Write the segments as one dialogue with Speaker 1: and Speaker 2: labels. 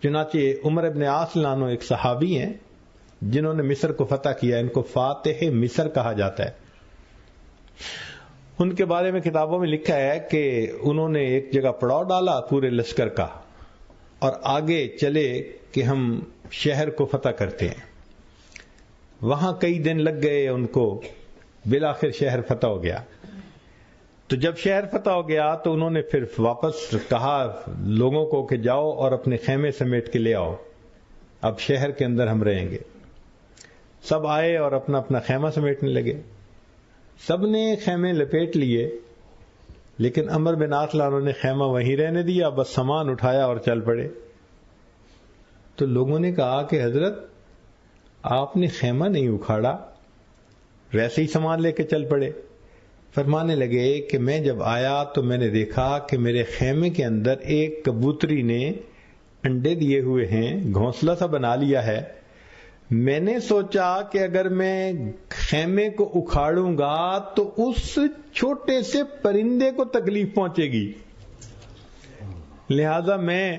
Speaker 1: چنانچہ عمر ابن عاص رضی اللہ عنہ ایک صحابی ہیں جنہوں نے مصر کو فتح کیا، ان کو فاتح مصر کہا جاتا ہے. ان کے بارے میں کتابوں میں لکھا ہے کہ انہوں نے ایک جگہ پڑاؤ ڈالا پورے لشکر کا اور آگے چلے کہ ہم شہر کو فتح کرتے ہیں. وہاں کئی دن لگ گئے ان کو، بالآخر شہر فتح ہو گیا. تو جب شہر فتح ہو گیا تو انہوں نے پھر واپس کہا لوگوں کو کہ جاؤ اور اپنے خیمے سمیٹ کے لے آؤ، اب شہر کے اندر ہم رہیں گے. سب آئے اور اپنا اپنا خیمہ سمیٹنے لگے. سب نے خیمے لپیٹ لیے، لیکن عمر بن عاص رضی اللہ عنہ نے خیمہ وہیں رہنے دیا، بس سامان اٹھایا اور چل پڑے. تو لوگوں نے کہا کہ حضرت آپ نے خیمہ نہیں اکھاڑا، ویسے ہی سامان لے کے چل پڑے. فرمانے لگے کہ میں جب آیا تو میں نے دیکھا کہ میرے خیمے کے اندر ایک کبوتری نے انڈے دیے ہوئے ہیں، گھونسلہ سا بنا لیا ہے. میں نے سوچا کہ اگر میں خیمے کو اکھاڑوں گا تو اس چھوٹے سے پرندے کو تکلیف پہنچے گی، لہذا میں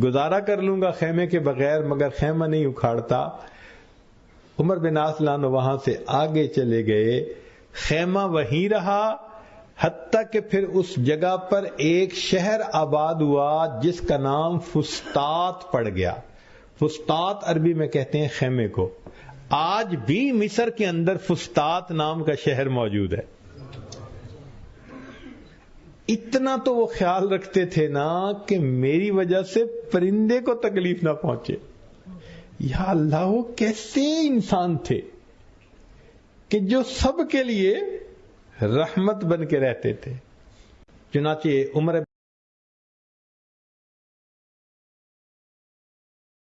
Speaker 1: گزارا کر لوں گا خیمے کے بغیر، مگر خیمہ نہیں اکھاڑتا. عمر بن عاص رضی اللہ عنہ وہاں سے آگے چلے گئے، خیمہ وہیں رہا، حتیٰ کہ پھر اس جگہ پر ایک شہر آباد ہوا جس کا نام فسطاط پڑ گیا. فسطاط عربی میں کہتے ہیں خیمے کو. آج بھی مصر کے اندر فسطاط نام کا شہر موجود ہے. اتنا تو وہ خیال رکھتے تھے نا کہ میری وجہ سے پرندے کو تکلیف نہ پہنچے. یا اللہ، وہ کیسے انسان تھے کہ جو سب کے لیے رحمت بن کے رہتے تھے. چنانچہ عمر